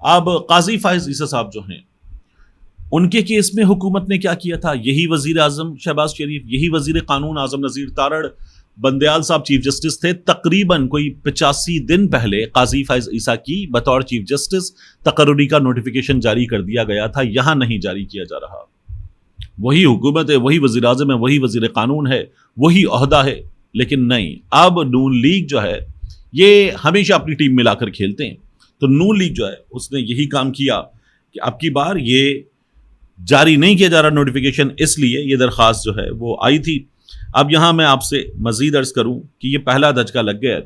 اب قاضی فائز عیسیٰ صاحب جو ہیں، ان کے کیس میں حکومت نے کیا کیا تھا؟ یہی وزیر اعظم شہباز شریف، یہی وزیر قانون اعظم نذیر تارڑ بندیال صاحب چیف جسٹس تھے. تقریباً کوئی 85 دن پہلے قاضی فائز عیسیٰ کی بطور چیف جسٹس تقرری کا نوٹیفیکیشن جاری کر دیا گیا تھا. یہاں نہیں جاری کیا جا رہا. وہی حکومت ہے، وہی وزیر اعظم ہے، وہی وزیر قانون ہے، وہی عہدہ ہے، لیکن نہیں. اب نون لیگ جو ہے یہ ہمیشہ اپنی ٹیم ملا کر کھیلتے ہیں. تو نون لیگ جو ہے اس نے یہی کام کیا کہ اب کی بار یہ جاری نہیں کیا جا رہا نوٹیفیکیشن، اس لیے یہ درخواست جو ہے وہ آئی تھی. اب یہاں میں آپ سے مزید عرض کروں کہ یہ پہلا دھچکا لگ گیا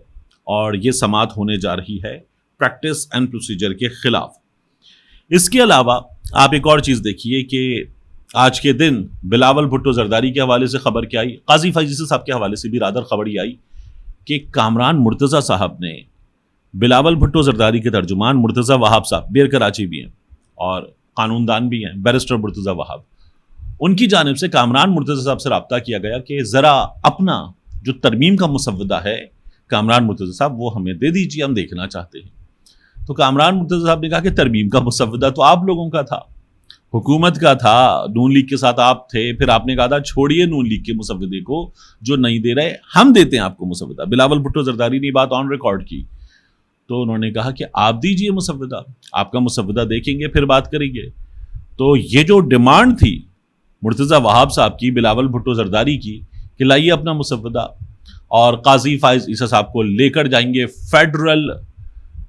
اور یہ سماعت ہونے جا رہی ہے پریکٹس اینڈ پروسیجر کے خلاف. اس کے علاوہ آپ ایک اور چیز دیکھیے کہ آج کے دن بلاول بھٹو زرداری کے حوالے سے خبر کیا آئی، قاضی فائز عیسیٰ صاحب کے حوالے سے بھی رادر خبر یہ آئی کہ کامران مرتضیٰ صاحب نے بلاول بھٹو زرداری کے ترجمان مرتضیٰ وہاب صاحب بیر کراچی بھی ہیں اور قانون دان بھی ہیں، بیرسٹر مرتضیٰ وہاب، ان کی جانب سے کامران مرتضیٰ صاحب سے رابطہ کیا گیا کہ ذرا اپنا جو ترمیم کا مسودہ ہے کامران مرتضیٰ صاحب وہ ہمیں دے دیجیے، ہم دیکھنا چاہتے ہیں. تو کامران مرتضیٰ صاحب نے کہا کہ ترمیم کا مسودہ تو آپ لوگوں کا تھا، حکومت کا تھا، نون لیگ کے ساتھ آپ تھے، پھر آپ نے کہا تھا چھوڑیے نون لیگ کے مسودے کو، جو نہیں دے رہے ہم دیتے ہیں آپ کو مسودہ. بلاول بھٹو زرداری نے بات آن ریکارڈ کی تو انہوں نے کہا کہ آپ دیجئے مسودہ، آپ کا مسودہ دیکھیں گے پھر بات کریں گے. تو یہ جو ڈیمانڈ تھی مرتضیٰ وہاب صاحب کی بلاول بھٹو زرداری کی کہ لائیے اپنا مسودہ اور قاضی فائز عیسیٰ صاحب کو لے کر جائیں گے فیڈرل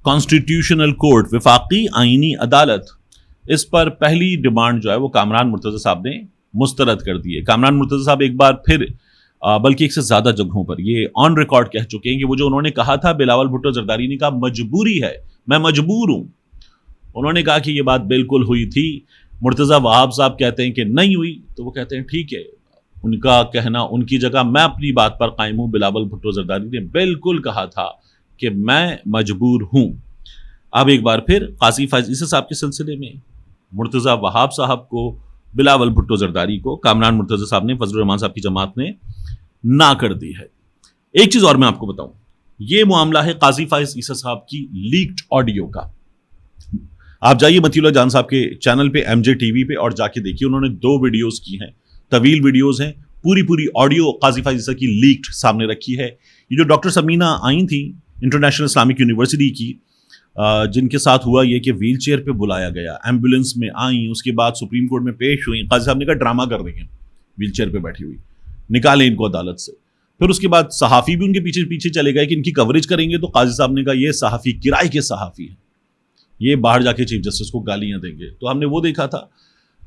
کانسٹیٹیوشنل کورٹ، وفاقی آئینی عدالت، اس پر پہلی ڈیمانڈ جو ہے وہ کامران مرتضیٰ صاحب نے مسترد کر دی ہے. کامران مرتضیٰ صاحب ایک بار پھر بلکہ ایک سے زیادہ جگہوں پر یہ آن ریکارڈ کہہ چکے ہیں کہ وہ جو انہوں نے کہا تھا بلاول بھٹو زرداری نے کہا مجبوری ہے، میں مجبور ہوں. انہوں نے کہا کہ یہ بات بالکل ہوئی تھی. مرتضیٰ وہاب صاحب کہتے ہیں کہ نہیں ہوئی، تو وہ کہتے ہیں ٹھیک ہے، ان کا کہنا ان کی جگہ، میں اپنی بات پر قائم ہوں. بلاول بھٹو زرداری نے بالکل کہا تھا کہ میں مجبور ہوں. اب ایک بار پھر قاضی فائز عیسیٰ صاحب کے سلسلے میں مرتضیٰ وہاب صاحب کو، بلاول بھٹو زرداری کو کامران مرتضیٰ صاحب نے، فضل الرحمان صاحب کی جماعت نے نہ کر دی ہے. ایک چیز اور میں آپ کو بتاؤں، یہ معاملہ ہے قاضی فائز عیسیٰ صاحب کی لیکڈ آڈیو کا. آپ جائیے متی اللہ جان صاحب کے چینل پہ ایم جے ٹی وی پہ اور جا کے دیکھیے، انہوں نے 2 ویڈیوز کی ہیں، طویل ویڈیوز ہیں، پوری آڈیو قاضی فائز عیسیٰ کی لیکڈ سامنے رکھی ہے. یہ جو ڈاکٹر سمینہ آئی تھیں انٹرنیشنل اسلامک یونیورسٹی کی، جن کے ساتھ ہوا یہ کہ ویل چیئر پہ بلایا گیا، ایمبولینس میں آئیں، اس کے بعد سپریم کورٹ میں پیش ہوئیں، قاضی صاحب نے کہا ڈرامہ کر رہی ہیں ویل چیئر پہ بیٹھی ہوئی، نکالیں ان کو عدالت سے. پھر اس کے بعد صحافی بھی ان کے پیچھے چلے گئے کہ ان کی کوریج کریں گے، تو قاضی صاحب نے کہا یہ صحافی کرائے کے صحافی ہیں، یہ باہر جا کے چیف جسٹس کو گالیاں دیں گے. تو ہم نے وہ دیکھا تھا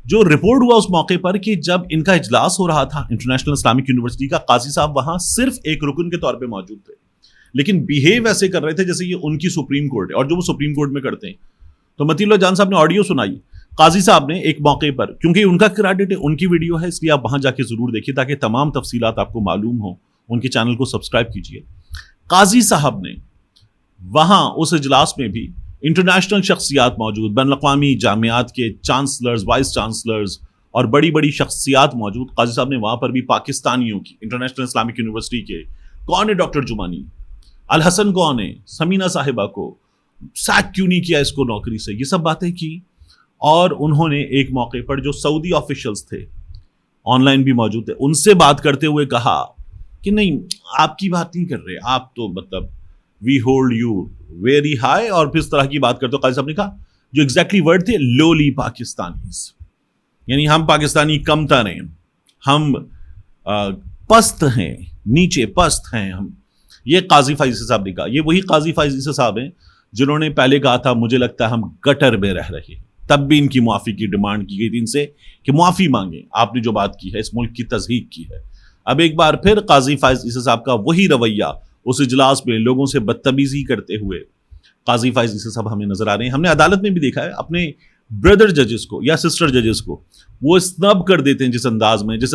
جو رپورٹ ہوا اس موقع پر کہ جب ان کا اجلاس ہو رہا تھا انٹرنیشنل اسلامک یونیورسٹی کا، قاضی صاحب وہاں صرف ایک رکن کے طور پہ موجود تھے، لیکن بیہیو ایسے کر رہے تھے جیسے یہ ان کی سپریم کورٹ ہے اور جو وہ سپریم کورٹ میں کرتے ہیں. تو متی اللہ جان صاحب نے آڈیو سنائی، قاضی صاحب نے ایک موقع پر، کیونکہ ان کا کریڈٹ ہے، ان کی ویڈیو ہے، اس لیے آپ وہاں جا کے ضرور دیکھیے تاکہ تمام تفصیلات آپ کو معلوم ہوں. ان کے چینل کو سبسکرائب کیجیے. قاضی صاحب نے وہاں اس اجلاس میں بھی انٹرنیشنل شخصیات موجود، بین الاقوامی جامعات کے چانسلرز، وائس چانسلرز اور بڑی شخصیات موجود. قاضی صاحب نے وہاں پر بھی پاکستانیوں کی، انٹرنیشنل اسلامک یونیورسٹی کے، کون ہے ڈاکٹر جمانی، الحسن کون ہے، سمینہ صاحبہ کو سیک کیوں نہیں کیا اس کو نوکری سے، یہ سب باتیں کی. اور انہوں نے ایک موقع پر جو سعودی آفیشلز تھے، آن لائن بھی موجود تھے، ان سے بات کرتے ہوئے کہا کہ نہیں آپ کی بات نہیں کر رہے، آپ تو مطلب we hold you very high, اور پھر اس طرح کی بات کرتے ہو. قاضی صاحب نے کہا جو ایگزیکٹلی ورڈ تھے لولی پاکستانیز، یعنی ہم پاکستانی کم تر ہیں، ہم پست ہیں، نیچے پست ہیں ہم. یہ قاضی فائز عیسیٰ صاحب نے کہا. یہ وہی قاضی فائز عیسیٰ صاحب ہیں جنہوں نے پہلے کہا تھا مجھے لگتا ہے ہم گٹر میں رہ رہے ہیں، تب بھی ان کی معافی کی ڈیمانڈ کی گئی تھی ان سے کہ معافی مانگیں، آپ نے جو بات کی ہے، اس ملک کی تضحیق کی ہے. اب ایک بار پھر قاضی فائز عیسیٰ صاحب کا وہی رویہ اس اجلاس میں لوگوں سے بدتمیزی کرتے ہوئے قاضی فائز عیسیٰ صاحب ہمیں نظر آ رہے ہیں. ہم نے عدالت میں بھی دیکھا ہے اپنے بردر ججز کو یا سسٹر ججز کو وہ اسنب کر دیتے ہیں، جس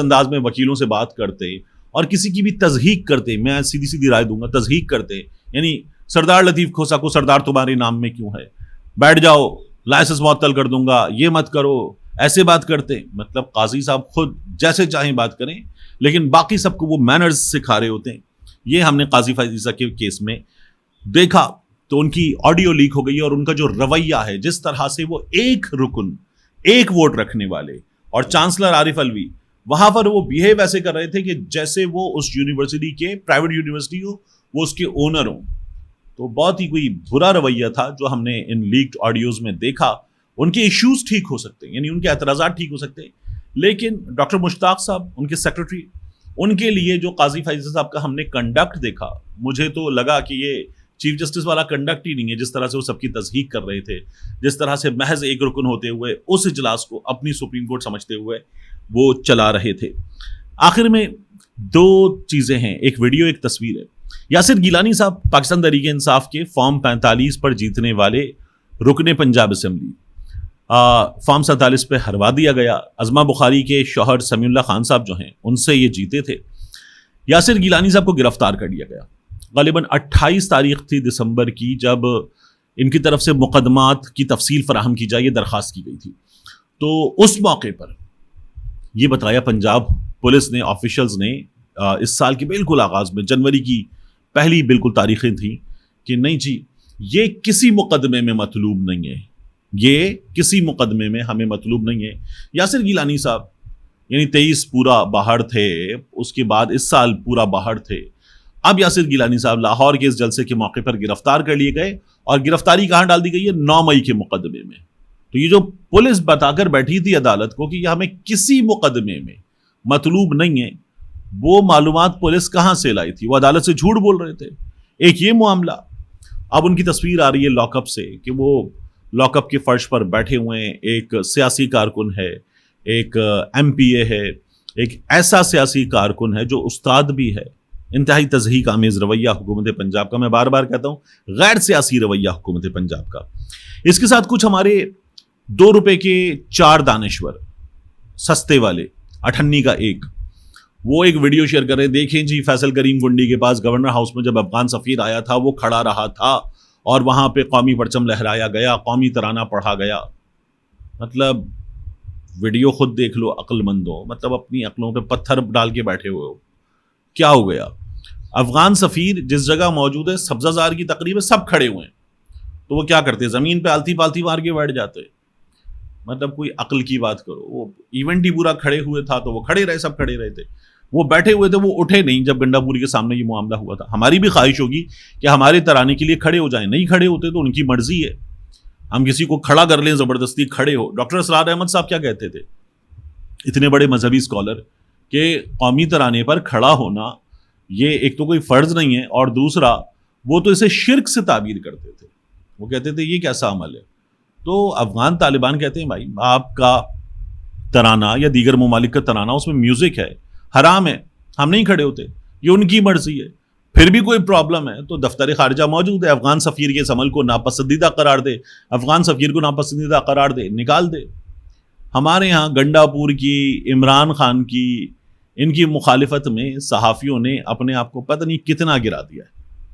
انداز میں وکیلوں سے بات کرتے ہیں اور کسی کی بھی تضحیق کرتے ہیں. میں سیدھی رائے دوں گا، تضحیق کرتے ہیں، یعنی سردار لطیف کھوسا کو سردار تمہارے نام میں کیوں ہے، بیٹھ جاؤ لائسنس معطل کر دوں گا، یہ مت کرو، ایسے بات کرتے ہیں. مطلب قاضی صاحب خود جیسے چاہیں بات کریں لیکن باقی سب کو وہ مینرز سکھا رہے ہوتے ہیں. یہ ہم نے قاضی فائز عیسیٰ کے کیس میں دیکھا. تو ان کی آڈیو لیک ہو گئی ہے، اور ان کا جو رویہ ہے، جس طرح سے وہ ایک رکن، ایک ووٹ رکھنے والے اور چانسلر عارف الوی وہاں پر وہ بیہیو ایسے کر رہے تھے کہ جیسے وہ اس یونیورسٹی کے، پرائیویٹ یونیورسٹی ہو، وہ اس کے اونر ہوں. تو بہت ہی کوئی برا رویہ تھا جو ہم نے ان لیکڈ آڈیوز میں دیکھا. ان کے ایشوز ٹھیک ہو سکتے ہیں، یعنی ان کے اعتراضات ٹھیک ہو سکتے ہیں، لیکن ڈاکٹر مشتاق صاحب، ان کے سیکرٹری، ان کے لیے جو قاضی فیصل صاحب کا ہم نے کنڈکٹ دیکھا، مجھے تو لگا کہ یہ چیف جسٹس والا کنڈکٹ ہی نہیں ہے. جس طرح سے وہ سب کی تصحیح کر رہے تھے، جس طرح سے محض ایک رکن ہوتے ہوئے اس اجلاس کو اپنی سپریم کورٹ سمجھتے ہوئے وہ چلا رہے تھے. آخر میں دو چیزیں ہیں، ایک ویڈیو، ایک تصویر ہے. یاسر گیلانی صاحب پاکستان تحریک انصاف کے فارم 45 پر جیتنے والے رکن پنجاب اسمبلی، فارم 47 پہ ہروا دیا گیا. ازما بخاری کے شوہر سمیع اللہ خان صاحب جو ہیں، ان سے یہ جیتے تھے. یاسر گیلانی صاحب کو گرفتار کر لیا گیا. غالباً 28 تاریخ تھی دسمبر کی، جب ان کی طرف سے مقدمات کی تفصیل فراہم کی جائے، یہ درخواست کی گئی تھی. تو اس موقع پر یہ بتایا پنجاب پولیس نے، آفیشلز نے، اس سال کے بالکل آغاز میں، جنوری کی پہلی بالکل تاریخیں تھیں، کہ نہیں جی، یہ کسی مقدمے میں مطلوب نہیں ہے، یہ کسی مقدمے میں ہمیں مطلوب نہیں ہے. یاسر گیلانی صاحب یعنی 23 پورا باہر تھے، اس کے بعد اس سال پورا باہر تھے. اب یاسر گیلانی صاحب لاہور کے اس جلسے کے موقع پر گرفتار کر لیے گئے، اور گرفتاری کہاں ڈال دی گئی ہے؟ 9 مئی کے مقدمے میں. تو یہ جو پولیس بتا کر بیٹھی تھی عدالت کو کہ یہ ہمیں کسی مقدمے میں مطلوب نہیں ہے، وہ معلومات پولیس کہاں سے لائی تھی؟ وہ عدالت سے جھوٹ بول رہے تھے. ایک یہ معاملہ. اب ان کی تصویر آ رہی ہے لاک اپ سے، کہ وہ لاک اپ کے فرش پر بیٹھے ہوئے ہیں. ایک سیاسی کارکن ہے، ایک MPA ہے، ایک ایسا سیاسی کارکن ہے جو استاد بھی ہے. انتہائی تضحیک آمیز رویہ حکومت پنجاب کا. میں بار بار کہتا ہوں، غیر سیاسی رویہ حکومت پنجاب کا. اس کے ساتھ کچھ ہمارے 2 روپے کے 4 دانشور، سستے والے، 98 کا ایک، وہ ایک ویڈیو شیئر کر رہے ہیں. دیکھیں جی، فیصل کریم گنڈی کے پاس گورنر ہاؤس میں جب افغان سفیر آیا تھا، وہ کھڑا رہا تھا اور وہاں پہ قومی پرچم لہرایا گیا، قومی ترانہ پڑھا گیا. مطلب ویڈیو خود دیکھ لو عقل مندوں، مطلب اپنی عقلوں پہ پتھر ڈال کے بیٹھے ہوئے ہو. کیا ہو گیا؟ افغان سفیر جس جگہ موجود ہے، سبزہ زار کی تقریب ہے، سب کھڑے ہوئے ہیں. تو وہ کیا کرتے؟ زمین پہ آلتی پالتی مار کے بیٹھ جاتے. مطلب کوئی عقل کی بات کرو. وہ ایونٹ ہی پورا کھڑے ہوئے تھا تو وہ کھڑے رہے، سب کھڑے رہے تھے. وہ بیٹھے ہوئے تھے، وہ اٹھے نہیں جب گنڈا پوری کے سامنے یہ معاملہ ہوا تھا. ہماری بھی خواہش ہوگی کہ ہمارے ترانے کے لیے کھڑے ہو جائیں. نہیں کھڑے ہوتے تو ان کی مرضی ہے، ہم کسی کو کھڑا کر لیں زبردستی کھڑے ہو. ڈاکٹر اسرار احمد صاحب کیا کہتے تھے، اتنے بڑے مذہبی اسکالر، کہ قومی ترانے پر کھڑا ہونا یہ ایک تو کوئی فرض نہیں ہے، اور دوسرا وہ تو اسے شرک سے تعبیر کرتے تھے. وہ کہتے تھے یہ کیسا عمل ہے. تو افغان طالبان کہتے ہیں بھائی، آپ کا ترانہ یا دیگر ممالک کا ترانہ، اس میں میوزک ہے، حرام ہے، ہم نہیں کھڑے ہوتے، یہ ان کی مرضی ہے. پھر بھی کوئی پرابلم ہے تو دفتر خارجہ موجود ہے، افغان سفیر کے اس عمل کو ناپسندیدہ قرار دے، افغان سفیر کو ناپسندیدہ قرار دے، نکال دے. ہمارے ہاں گنڈا پور کی، عمران خان کی، ان کی مخالفت میں صحافیوں نے اپنے آپ کو پتہ نہیں کتنا گرا دیا ہے.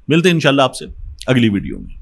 ملتے ہیں انشاءاللہ آپ سے اگلی ویڈیو میں.